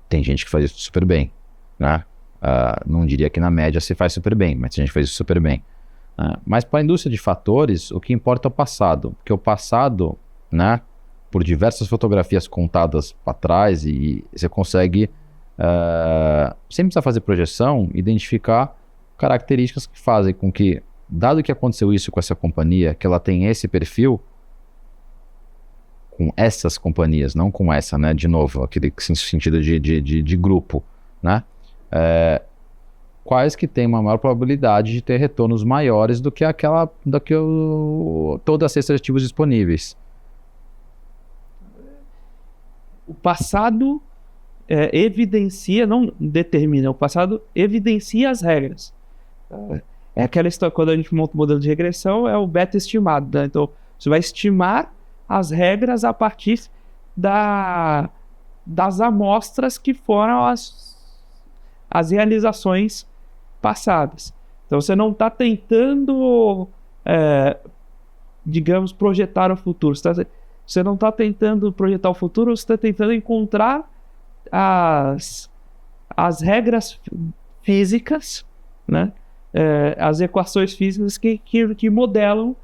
[SPEAKER 2] Tem gente que faz isso super bem, né? Não diria que na média se faz super bem, mas tem gente que faz isso super bem. Mas para a indústria de fatores, o que importa é o passado, porque o passado, né, por diversas fotografias contadas para trás, e você consegue, sem precisar fazer projeção, identificar características que fazem com que, dado que aconteceu isso com essa companhia, que ela tem esse perfil, com essas companhias, não com essa, né? De novo, aquele sentido de grupo, né? Quais que têm uma maior probabilidade de ter retornos maiores do que toda a cesta de ativos disponíveis.
[SPEAKER 1] O passado evidencia, não determina, o passado evidencia as regras. É aquela história, quando a gente monta o modelo de regressão, é o beta estimado, né? Então, você vai estimar as regras a partir das amostras que foram as realizações passadas. Então você não está tentando, digamos, projetar o futuro. Você não está tentando projetar o futuro, você está tentando encontrar as regras físicas, né? As equações físicas que modelam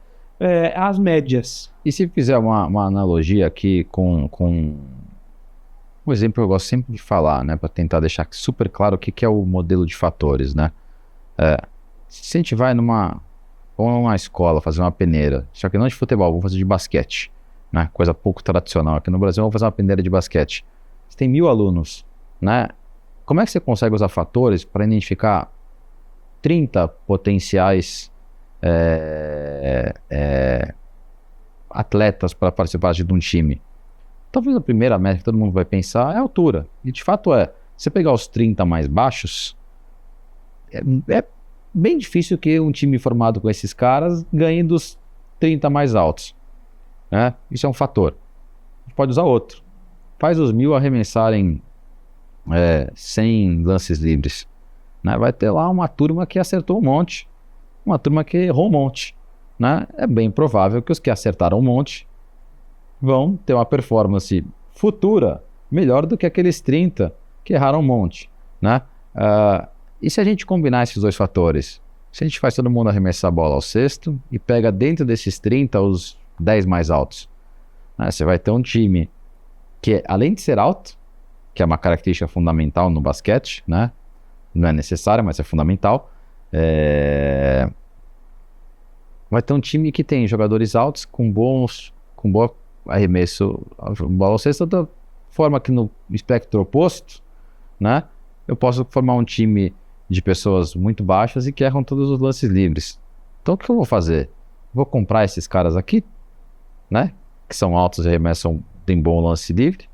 [SPEAKER 1] as médias.
[SPEAKER 2] E se fizer uma analogia aqui com um exemplo que eu gosto sempre de falar, né, para tentar deixar super claro o que é o modelo de fatores, né? Se a gente vai numa escola fazer uma peneira, só que não de futebol, vamos fazer de basquete, né? Coisa pouco tradicional. Aqui no Brasil vamos fazer uma peneira de basquete. Você tem 1000 alunos, né? Como é que você consegue usar fatores para identificar 30 potenciais atletas para participar de um time? Talvez a primeira métrica que todo mundo vai pensar é a altura. E de fato se você pegar os 30 mais baixos, é bem difícil que um time formado com esses caras ganhe dos 30 mais altos, né? Isso é um fator. A gente pode usar outro. Faz os 1000 arremessarem 100 lances livres, né? Vai ter lá uma turma que acertou um monte, uma turma que errou um monte, né? É bem provável que os que acertaram um monte vão ter uma performance futura melhor do que aqueles 30 que erraram um monte, né? E se a gente combinar esses dois fatores? Se a gente faz todo mundo arremessar a bola ao cesto e pega dentro desses 30 os 10 mais altos, né? Você vai ter um time que, além de ser alto, que é uma característica fundamental no basquete, né? Não é necessária, mas é fundamental, Vai ter um time que tem jogadores altos com bom arremesso, bola cesta, da forma que no espectro oposto, né? Eu posso formar um time de pessoas muito baixas e que erram todos os lances livres. Então o que eu vou fazer? Vou comprar esses caras aqui, né? Que são altos e arremessam, tem bom lance livre,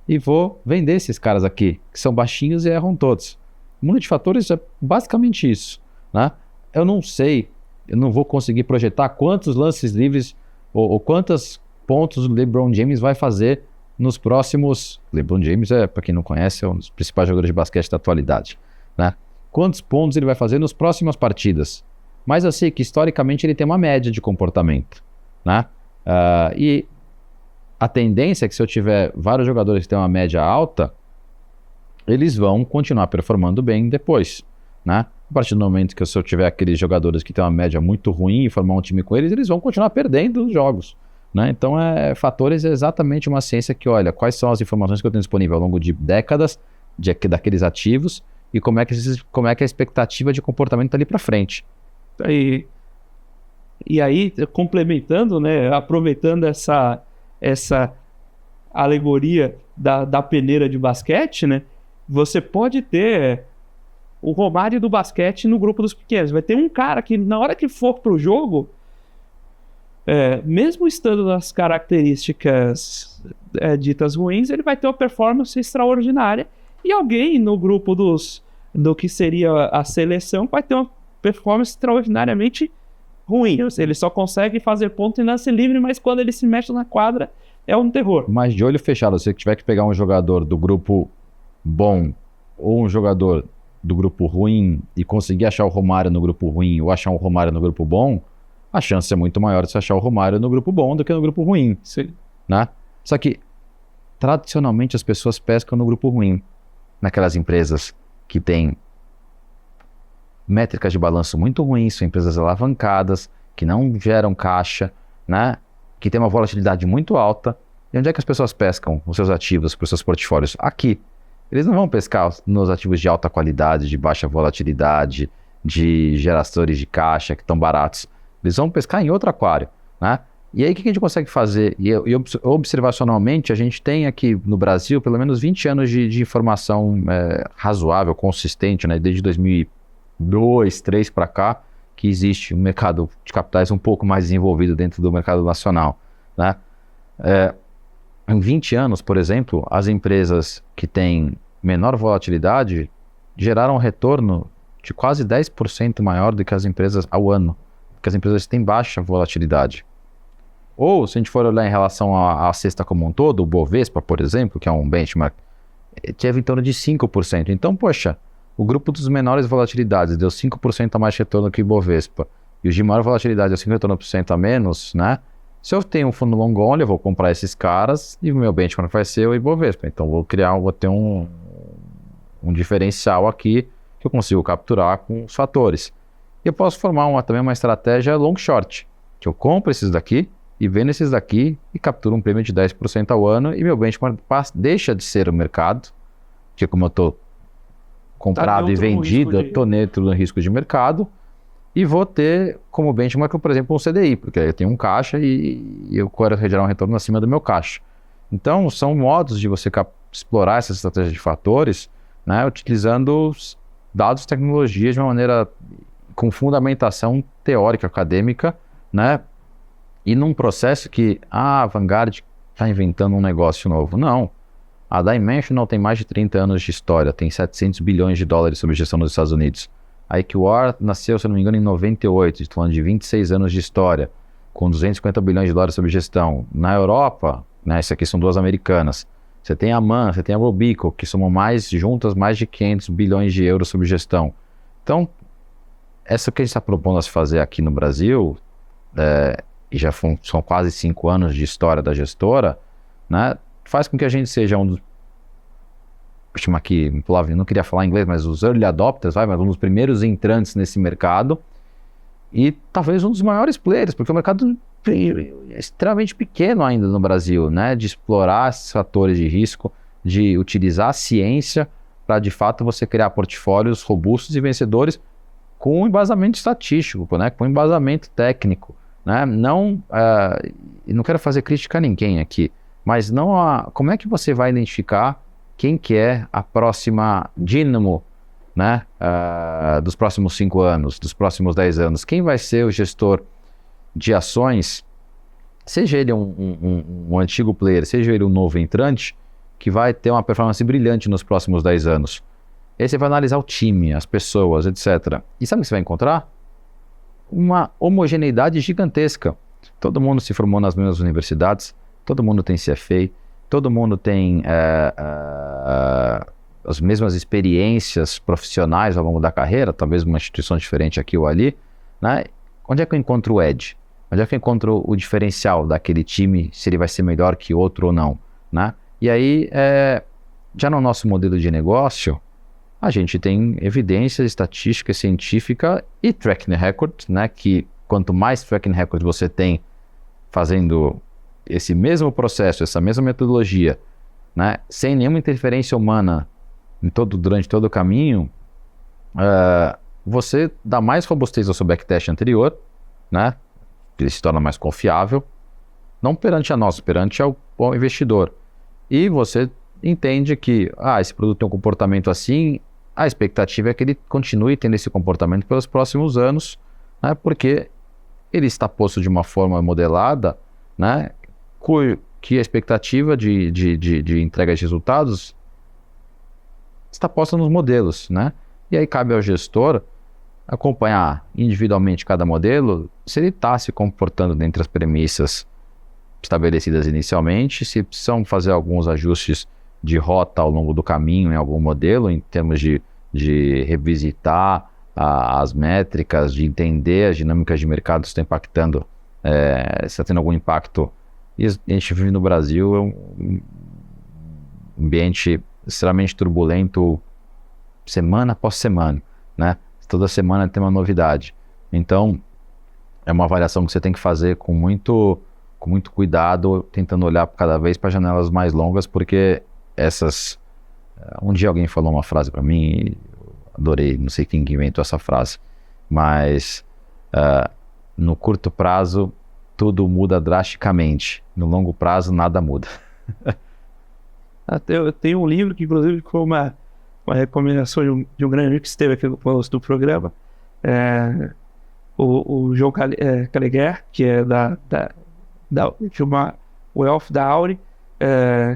[SPEAKER 2] e vou vender esses caras aqui, que são baixinhos e erram todos. O mundo de fatores é basicamente isso, né? Eu não sei, eu não vou conseguir projetar quantos lances livres ou quantos pontos o LeBron James vai fazer nos próximos... LeBron James para quem não conhece, é um dos principais jogadores de basquete da atualidade, né? Quantos pontos ele vai fazer nas próximas partidas. Mas eu sei que historicamente ele tem uma média de comportamento, né? E a tendência é que se eu tiver vários jogadores que têm uma média alta, eles vão continuar performando bem depois, né? A partir do momento que se eu tiver aqueles jogadores que têm uma média muito ruim e formar um time com eles, eles vão continuar perdendo os jogos, né? Então, fatores é exatamente uma ciência que olha quais são as informações que eu tenho disponível ao longo de décadas daqueles ativos e como é que a expectativa de comportamento está ali para frente.
[SPEAKER 1] E aí, complementando, né, aproveitando essa alegoria da peneira de basquete, né, você pode ter o Romário do basquete no grupo dos pequenos. Vai ter um cara que, na hora que for pro jogo, mesmo estando nas características ditas ruins, ele vai ter uma performance extraordinária. E alguém no grupo do que seria a seleção vai ter uma performance extraordinariamente ruim. Ou seja, ele só consegue fazer ponto em lance livre, mas quando ele se mexe na quadra, é um terror.
[SPEAKER 2] Mas de olho fechado, se você tiver que pegar um jogador do grupo bom ou um jogador do grupo ruim e conseguir achar o Romário no grupo ruim ou achar o Romário no grupo bom, a chance é muito maior de você achar o Romário no grupo bom do que no grupo ruim.
[SPEAKER 1] Sim.
[SPEAKER 2] Né? Só que, tradicionalmente, as pessoas pescam no grupo ruim. Naquelas empresas que têm métricas de balanço muito ruins, são empresas alavancadas, que não geram caixa, né? Que tem uma volatilidade muito alta. E onde é que as pessoas pescam os seus ativos para os seus portfólios? Aqui. Eles não vão pescar nos ativos de alta qualidade, de baixa volatilidade, de geradores de caixa que estão baratos. Eles vão pescar em outro aquário, né? E aí o que a gente consegue fazer? E observacionalmente, a gente tem aqui no Brasil pelo menos 20 anos de informação razoável, consistente, né? Desde 2002, 2003 para cá, que existe um mercado de capitais um pouco mais desenvolvido dentro do mercado nacional, né? Em 20 anos, por exemplo, as empresas que têm menor volatilidade geraram um retorno de quase 10% maior do que as empresas ao ano, porque as empresas têm baixa volatilidade. Ou, se a gente for olhar em relação à cesta como um todo, o Bovespa, por exemplo, que é um benchmark, teve em torno de 5%. Então, poxa, o grupo dos menores volatilidades deu 5% a mais de retorno que o Bovespa, e os de maior volatilidade deu 5% a menos, né? Se eu tenho um fundo long only, eu vou comprar esses caras e o meu benchmark vai ser o Ibovespa. Então, vou ter um diferencial aqui que eu consigo capturar com os fatores. E eu posso formar também uma estratégia long short, que eu compro esses daqui e vendo esses daqui e capturo um prêmio de 10% ao ano e meu benchmark deixa de ser o mercado, que como eu estou comprado e vendido, eu estou neutro no risco de mercado e vou ter como benchmark, por exemplo, um CDI, porque eu tenho um caixa e eu quero gerar um retorno acima do meu caixa. Então, são modos de você explorar essa estratégia de fatores, né, utilizando dados e tecnologias de uma maneira com fundamentação teórica, acadêmica, né, e num processo que a Vanguard está inventando um negócio novo. Não. A Dimensional tem mais de 30 anos de história, tem 700 bilhões de dólares sob gestão nos Estados Unidos. A EQR nasceu, se não me engano, em 98, estou falando de 26 anos de história, com 250 bilhões de dólares sob gestão. Na Europa, né, essas aqui são duas americanas, você tem a MAN, você tem a Robeco, que somam juntas mais de 500 bilhões de euros sob gestão. Então, essa que a gente está propondo a se fazer aqui no Brasil, e já são quase 5 anos de história da gestora, né, faz com que a gente seja um dos, vou chamar aqui, não queria falar inglês, mas os early adopters, mas um dos primeiros entrantes nesse mercado e talvez um dos maiores players, porque o mercado é extremamente pequeno ainda no Brasil, né, de explorar esses fatores de risco, de utilizar a ciência para de fato você criar portfólios robustos e vencedores com embasamento estatístico, né? Com embasamento técnico, né? Não, não quero fazer crítica a ninguém aqui, mas como é que você vai identificar quem que é a próxima dínamo, né? Dos próximos 5 anos, dos próximos 10 anos? Quem vai ser o gestor de ações, seja ele um antigo player, seja ele um novo entrante, que vai ter uma performance brilhante nos próximos 10 anos? E aí você vai analisar o time, as pessoas, etc. E sabe o que você vai encontrar? Uma homogeneidade gigantesca. Todo mundo se formou nas mesmas universidades, todo mundo tem CFA, todo mundo tem as mesmas experiências profissionais ao longo da carreira, talvez uma instituição diferente aqui ou ali, né? Onde é que eu encontro o edge? Onde é que eu encontro o diferencial daquele time, se ele vai ser melhor que outro ou não, né? E aí, já no nosso modelo de negócio, a gente tem evidência estatística, científica e tracking record, né? Que quanto mais tracking record você tem fazendo esse mesmo processo, essa mesma metodologia, né? Sem nenhuma interferência humana durante todo o caminho, você dá mais robustez ao seu backtest anterior, né? Ele se torna mais confiável, não perante a nós, perante ao investidor. E você entende que esse produto tem um comportamento assim, a expectativa é que ele continue tendo esse comportamento pelos próximos anos, né? Porque ele está posto de uma forma modelada, né? Que a expectativa de entrega de resultados está posta nos modelos, né? E aí cabe ao gestor acompanhar individualmente cada modelo, se ele está se comportando dentro das premissas estabelecidas inicialmente, se precisam fazer alguns ajustes de rota ao longo do caminho em algum modelo, em termos de revisitar as métricas, de entender as dinâmicas de mercado que estão impactando, se está tendo algum impacto. E a gente vive no Brasil, é um ambiente extremamente turbulento, semana após semana, né? Toda semana tem uma novidade. Então, é uma avaliação que você tem que fazer com muito cuidado, tentando olhar cada vez para janelas mais longas, porque um dia alguém falou uma frase para mim, e adorei, não sei quem inventou essa frase, mas no curto prazo tudo muda drasticamente, no longo prazo nada muda.
[SPEAKER 1] Eu tenho um livro que inclusive foi uma recomendação de um grande amigo que esteve aqui conosco do programa, o João Caleguer, que é chama Wealth da Auri,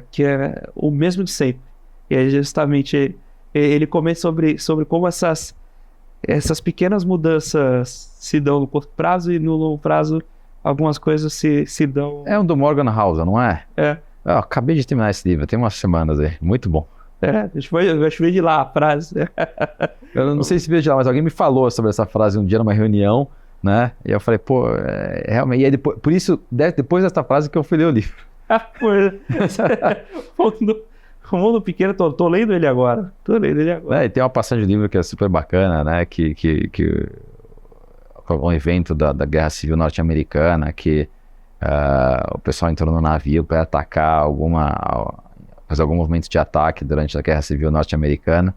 [SPEAKER 1] que é o mesmo de sempre. E aí justamente ele comenta sobre como essas pequenas mudanças se dão no curto prazo e no longo prazo algumas coisas se dão...
[SPEAKER 2] É um do Morgan Housel, não é?
[SPEAKER 1] É.
[SPEAKER 2] Eu acabei de terminar esse livro, tem umas semanas aí, muito bom.
[SPEAKER 1] Acho que veio de lá a frase.
[SPEAKER 2] Eu não sei se veio de lá, mas alguém me falou sobre essa frase um dia numa reunião, né? E eu falei, realmente. E aí depois dessa frase que eu fui ler o livro.
[SPEAKER 1] O Mundo Pequeno, tô lendo ele agora.
[SPEAKER 2] E tem uma passagem do livro que é super bacana, né? Que um evento da Guerra Civil Norte-Americana, que o pessoal entrou no navio para atacar fazer algum movimento de ataque durante a Guerra Civil Norte-Americana,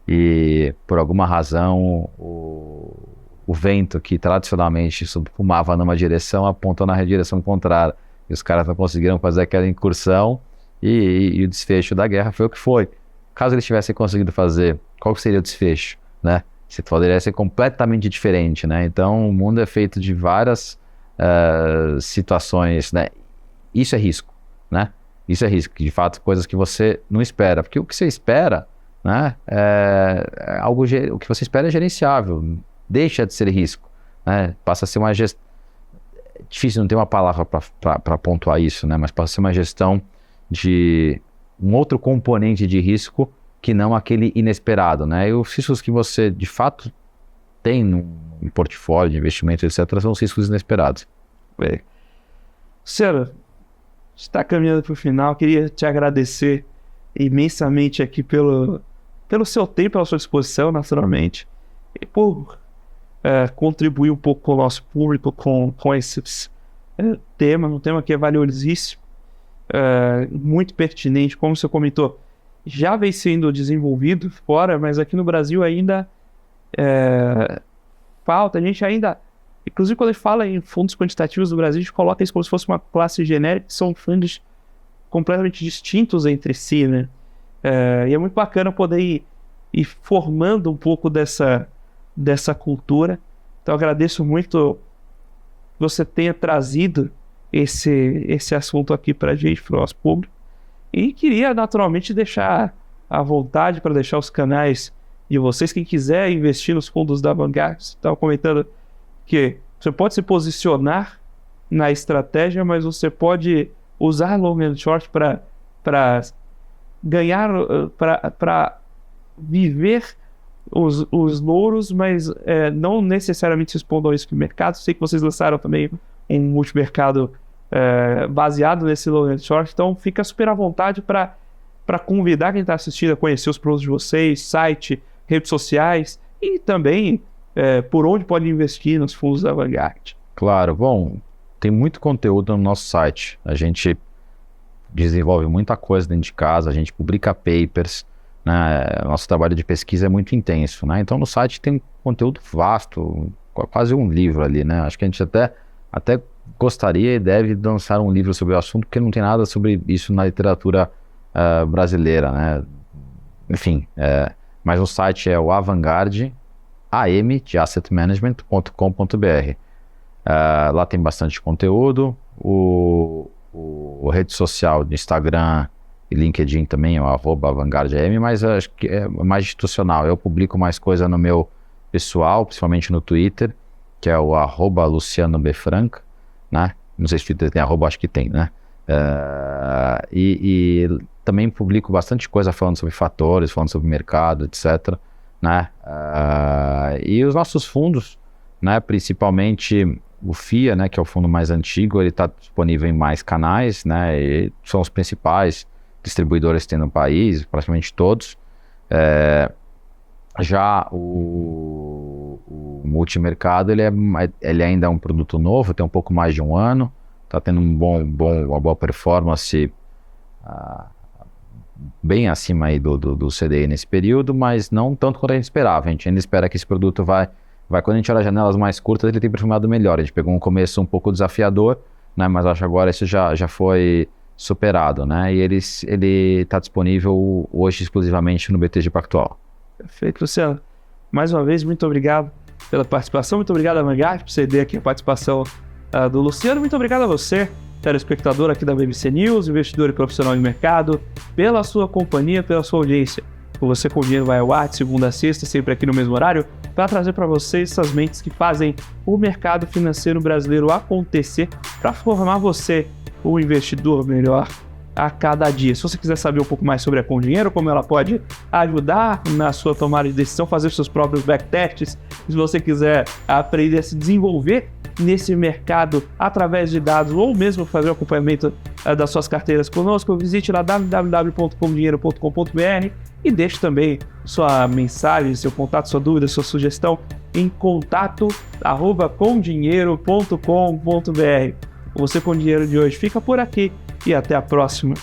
[SPEAKER 2] e por alguma razão o vento, que tradicionalmente fumava numa direção, apontou na direção contrária, e os caras não conseguiram fazer aquela incursão, e o desfecho da guerra foi o que foi. Caso eles tivessem conseguido fazer, qual seria o desfecho, né? Poderia ser completamente diferente, né? Então o mundo é feito de várias situações, né? Isso é risco, né? Isso é risco, de fato, coisas que você não espera, porque o que você espera, né, o que você espera é gerenciável, deixa de ser risco, né, passa a ser uma gestão, é difícil, não ter uma palavra para pontuar isso, né, mas passa a ser uma gestão de um outro componente de risco que não aquele inesperado, né, e os riscos que você, de fato, tem no portfólio de investimento, etc., são os riscos inesperados.
[SPEAKER 1] Luciano, está caminhando para o final, queria te agradecer imensamente aqui pelo seu tempo, pela sua disposição, naturalmente, e por contribuir um pouco com o nosso público com esse tema, um tema que é valiosíssimo, muito pertinente, como você comentou, já vem sendo desenvolvido fora, mas aqui no Brasil ainda falta, a gente ainda... Inclusive, quando a gente fala em fundos quantitativos do Brasil, a gente coloca isso como se fosse uma classe genérica, que são fundos completamente distintos entre si, né? E é muito bacana poder ir formando um pouco dessa cultura. Então, eu agradeço muito que você tenha trazido esse assunto aqui para a gente, para o nosso público. E queria, naturalmente, deixar à vontade para deixar os canais de vocês. Quem quiser investir nos fundos da Vanguard, você estava comentando que você pode se posicionar na estratégia, mas você pode usar long and short para ganhar, para viver os louros, mas não necessariamente se expondo ao risco de mercado. Sei que vocês lançaram também um multimercado baseado nesse long and short, então fica super à vontade para convidar quem está assistindo a conhecer os produtos de vocês, site, redes sociais e também por onde pode investir nos fundos da Vanguard.
[SPEAKER 2] Claro, bom, tem muito conteúdo no nosso site. A gente desenvolve muita coisa dentro de casa, a gente publica papers, né? Nosso trabalho de pesquisa é muito intenso, né? Então no site tem conteúdo vasto, quase um livro ali, né? Acho que a gente até gostaria e deve lançar um livro sobre o assunto, porque não tem nada sobre isso na literatura brasileira, né? Enfim, mas o site é o Avangard, AM de assetmanagement.com.br. Lá tem bastante conteúdo. O rede social de Instagram e LinkedIn também é o @avangardam, mas acho que é mais institucional. Eu publico mais coisa no meu pessoal, principalmente no Twitter, que é o @lucianobfranca, né? Não sei se o Twitter tem arroba, acho que tem, né? E também publico bastante coisa falando sobre fatores, falando sobre mercado, etc., né? E os nossos fundos, né? Principalmente o FIA, né? Que é o fundo mais antigo, ele está disponível em mais canais, né? E são os principais distribuidores que tem no país, praticamente todos. Já o multimercado, ele ainda é um produto novo, tem um pouco mais de um ano, está tendo uma boa performance, bem acima aí do CDI nesse período, mas não tanto quanto a gente esperava. A gente ainda espera que esse produto vai quando a gente olha janelas mais curtas, ele tem performado melhor. A gente pegou um começo um pouco desafiador, né, mas acho que agora isso já foi superado, né, e ele está disponível hoje exclusivamente no BTG Pactual.
[SPEAKER 1] Perfeito, Luciano. Mais uma vez, muito obrigado pela participação, muito obrigado a Vanguard por ceder aqui a participação do Luciano, muito obrigado a você, telespectador aqui da BBC News, investidor e profissional de mercado, pela sua companhia, pela sua audiência. O Você com Dinheiro vai ao ar de segunda a sexta, sempre aqui no mesmo horário, para trazer para vocês essas mentes que fazem o mercado financeiro brasileiro acontecer, para formar você um investidor melhor a cada dia. Se você quiser saber um pouco mais sobre a Com Dinheiro, como ela pode ajudar na sua tomada de decisão, fazer seus próprios backtests, se você quiser aprender a se desenvolver nesse mercado através de dados ou mesmo fazer o acompanhamento das suas carteiras conosco, visite lá www.comdinheiro.com.br e deixe também sua mensagem, seu contato, sua dúvida, sua sugestão em contato@comdinheiro.com.br. Você com Dinheiro de hoje fica por aqui e até a próxima.